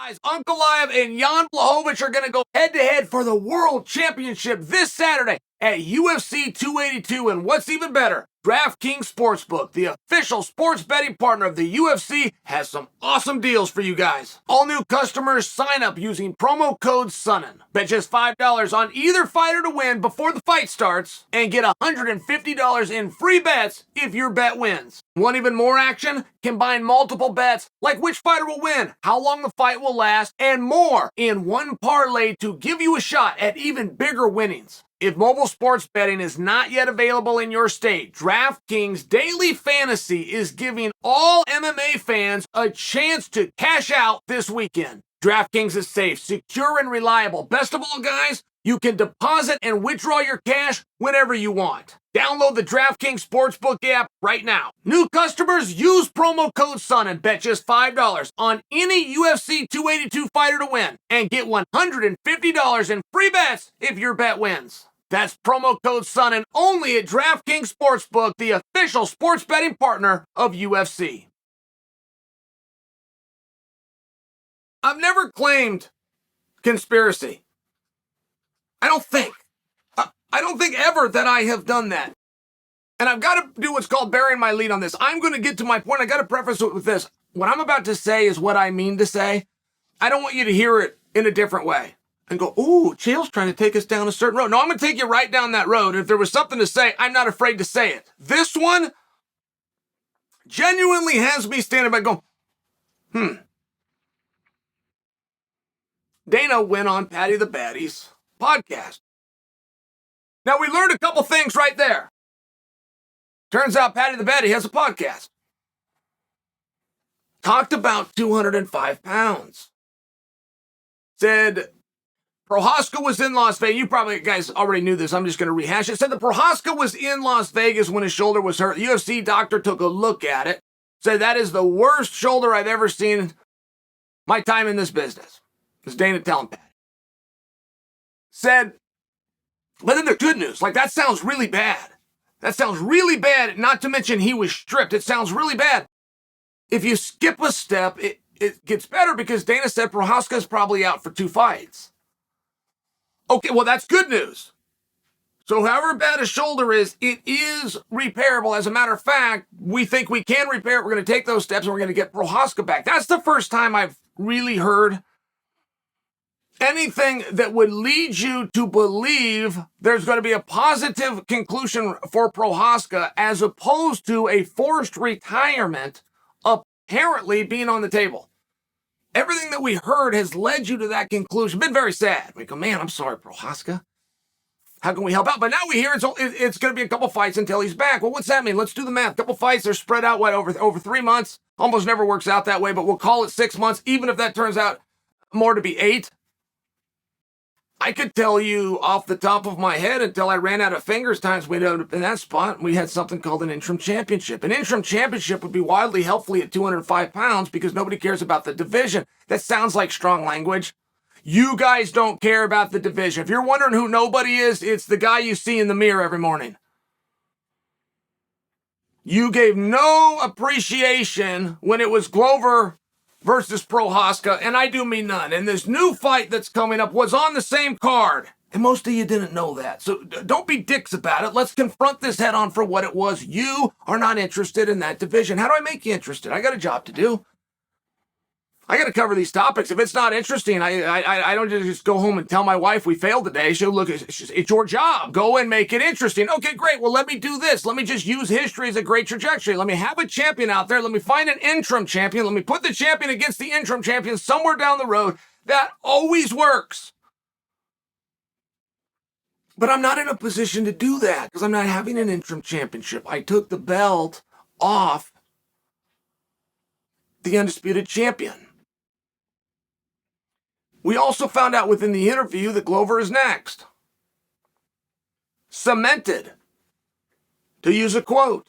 Guys, Uncle Live and Jan Blachowicz are going to go head-to-head for the World Championship this Saturday at UFC 282. And what's even better, DraftKings Sportsbook, the official sports betting partner of the UFC, has some awesome deals for you guys. All new customers sign up using promo code Sonnen. Bet just $5 on either fighter to win before the fight starts and get $150 in free bets if your bet wins. Want even more action? Combine multiple bets like which fighter will win, how long the fight will last, and more in one parlay to give you a shot at even bigger winnings. If mobile sports betting is not yet available in your state, DraftKings Daily Fantasy is giving all MMA fans a chance to cash out this weekend. DraftKings is safe, secure, and reliable. Best of all, guys, you can deposit and withdraw your cash whenever you want. Download the DraftKings Sportsbook app right now. New customers, use promo code SON and bet just $5 on any UFC 282 fighter to win and get $150 in free bets if your bet wins. That's promo code SON and only at DraftKings Sportsbook, the official sports betting partner of UFC. I've never claimed conspiracy. I don't think ever that I have done that. And I've got to do what's called burying my lead on this. I'm going to get to my point. I got to preface it with this. What I'm about to say is what I mean to say. I don't want you to hear it in a different way and go, ooh, Chael's trying to take us down a certain road. No, I'm going to take you right down that road. If there was something to say, I'm not afraid to say it. This one genuinely has me standing back going, Dana went on Patty the Baddy's podcast. Now, we learned a couple things right there. Turns out Patty the Baddy has a podcast. Talked about 205 pounds. Said Prochazka was in Las Vegas. You probably guys already knew this. I'm just going to rehash it. Said that Prochazka was in Las Vegas when his shoulder was hurt. The UFC doctor took a look at it. Said that is the worst shoulder I've ever seen in my time in this business. It's Dana telling Patty. Said, but then the good news, like that sounds really bad. That sounds really bad, not to mention he was stripped. It sounds really bad. If you skip a step, it gets better because Dana said Prochazka's probably out for 2 fights. Okay, well, that's good news. So however bad his shoulder is, it is repairable. As a matter of fact, we think we can repair it. We're going to take those steps and we're going to get Prochazka back. That's the first time I've really heard anything that would lead you to believe there's going to be a positive conclusion for Prochazka as opposed to a forced retirement apparently being on the table. Everything that we heard has led you to that conclusion. Been very sad. We go, man, I'm sorry, Prochazka. How can we help out? But now we hear it's going to be a couple fights until he's back. Well, what's that mean? Let's do the math. A couple fights, they're spread out, over 3 months? Almost never works out that way, but we'll call it 6 months, even if that turns out more to be 8. I could tell you off the top of my head until I ran out of fingers times we'd end up in that spot, and we had something called an interim championship. An interim championship would be wildly helpful at 205 pounds because nobody cares about the division. That sounds like strong language. You guys don't care about the division. If you're wondering who nobody is, it's the guy you see in the mirror every morning. You gave no appreciation when it was Glover versus Prochazka, and I do mean none. And this new fight that's coming up was on the same card. And most of you didn't know that. So don't be dicks about it. Let's confront this head on for what it was. You are not interested in that division. How do I make you interested? I got a job to do. I got to cover these topics. If it's not interesting, I don't just go home and tell my wife we failed today. She'll look, it's your job. Go and make it interesting. Okay, great. Well, let me do this. Let me just use history as a great trajectory. Let me have a champion out there. Let me find an interim champion. Let me put the champion against the interim champion somewhere down the road. That always works. But I'm not in a position to do that because I'm not having an interim championship. I took the belt off the undisputed champion. We also found out within the interview that Glover is next. Cemented, to use a quote.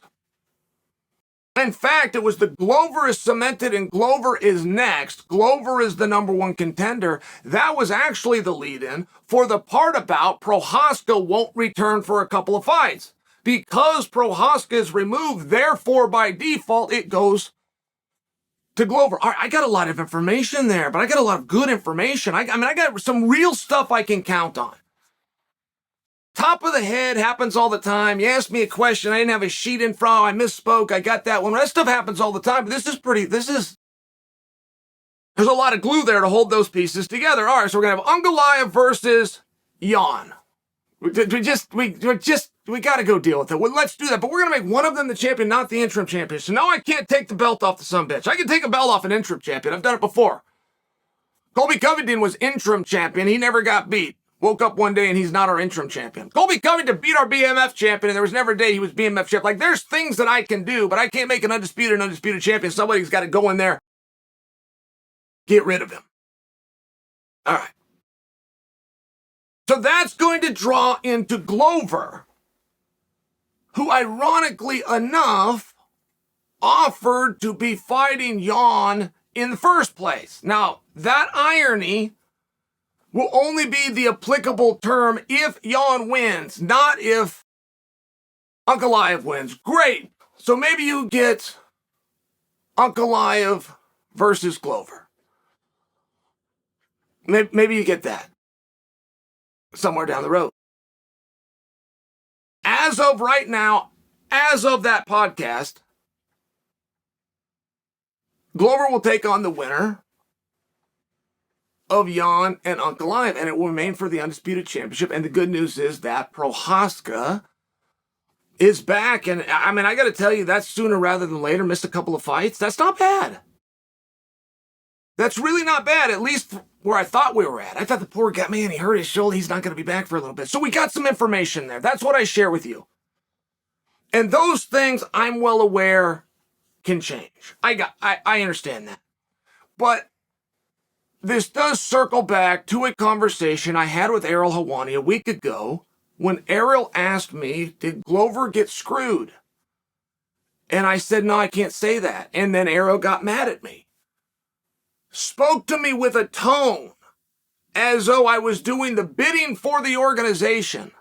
In fact, it was the Glover is cemented and Glover is next. Glover is the number 1 contender. That was actually the lead-in for the part about Prochazka won't return for a couple of fights. Because Prochazka is removed, therefore by default it goes to Glover. All right, I got a lot of information there, but I got a lot of good information. I got some real stuff I can count on. Top of the head happens all the time. You asked me a question, I didn't have a sheet in front, I misspoke, I got that one. That stuff happens all the time, but there's a lot of glue there to hold those pieces together. All right, so we're going to have Ungoliah versus Jon. We got to go deal with it. Well, let's do that, but we're going to make one of them the champion, not the interim champion. So now I can't take the belt off the sumbitch. I can take a belt off an interim champion. I've done it before. Colby Covington was interim champion. He never got beat. Woke up one day and he's not our interim champion. Colby Covington beat our BMF champion, and there was never a day he was BMF champion. Like, there's things that I can do, but I can't make an undisputed champion. Somebody's got to go in there, get rid of him. All right. So that's going to draw into Glover, who ironically enough offered to be fighting Jon in the first place. Now, that irony will only be the applicable term if Jon wins, not if Ungoliah wins. Great. So maybe you get Ungoliah versus Glover. Maybe you get that somewhere down the road. As of right now, as of that podcast, Glover will take on the winner of Jon and Ungoliah, and it will remain for the undisputed championship. And the good news is that Prochazka is back. And I mean, I got to tell you, that's sooner rather than later. Missed a couple of fights. That's not bad. That's really not bad, at least where I thought we were at. I thought the poor guy, man, he hurt his shoulder. He's not going to be back for a little bit. So we got some information there. That's what I share with you. And those things, I'm well aware, can change. I understand that. But this does circle back to a conversation I had with Ariel Helwani a week ago when Ariel asked me, did Glover get screwed? And I said, no, I can't say that. And then Ariel got mad at me. Spoke to me with a tone as though I was doing the bidding for the organization.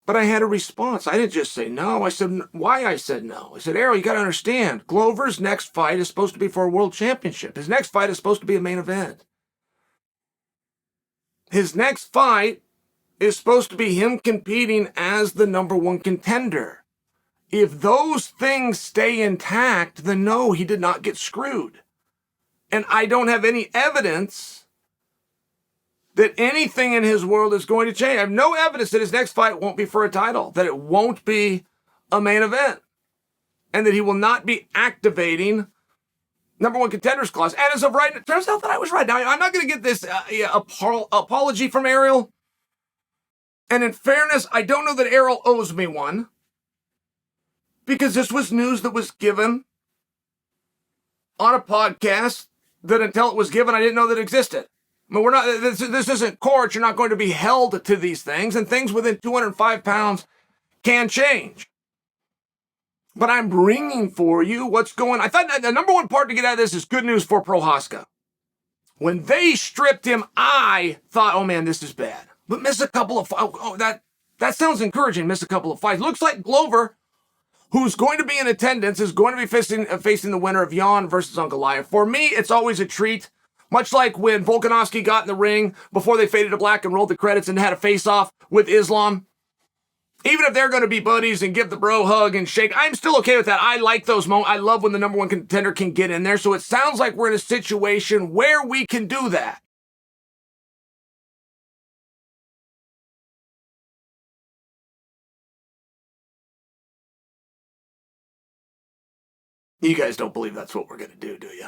But I had a response. I didn't just say no. I said why I said no. I said, Ariel, you got to understand, Glover's next fight is supposed to be for a world championship. His next fight is supposed to be a main event. His next fight is supposed to be him competing as the number one contender. If those things stay intact, then no, he did not get screwed. And I don't have any evidence that anything in his world is going to change. I have no evidence that his next fight won't be for a title, that it won't be a main event, and that he will not be activating number one contenders clause. And as of right now, it turns out that I was right. Now, I'm not going to get this apology from Ariel. And in fairness, I don't know that Ariel owes me one, because this was news that was given on a podcast that until it was given, I didn't know that it existed. I mean, we're not, this isn't court. You're not going to be held to these things, and things within 205 pounds can change. But I'm bringing for you what's going. I thought the number one part to get out of this is good news for Prochazka. When they stripped him, I thought, oh man, this is bad. But miss a couple of, that sounds encouraging, miss a couple of fights. Looks like Glover, who's going to be in attendance, is going to be facing the winner of Jon versus Ungoliah. For me, it's always a treat. Much like when Volkanovski got in the ring before they faded to black and rolled the credits and had a face-off with Islam. Even if they're going to be buddies and give the bro hug and shake, I'm still okay with that. I like those moments. I love when the number one contender can get in there. So it sounds like we're in a situation where we can do that. You guys don't believe that's what we're going to do you?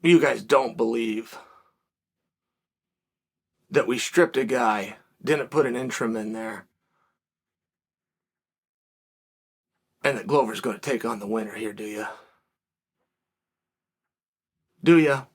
You guys don't believe that we stripped a guy, didn't put an interim in there, and that Glover's going to take on the winner here, do you? Do you?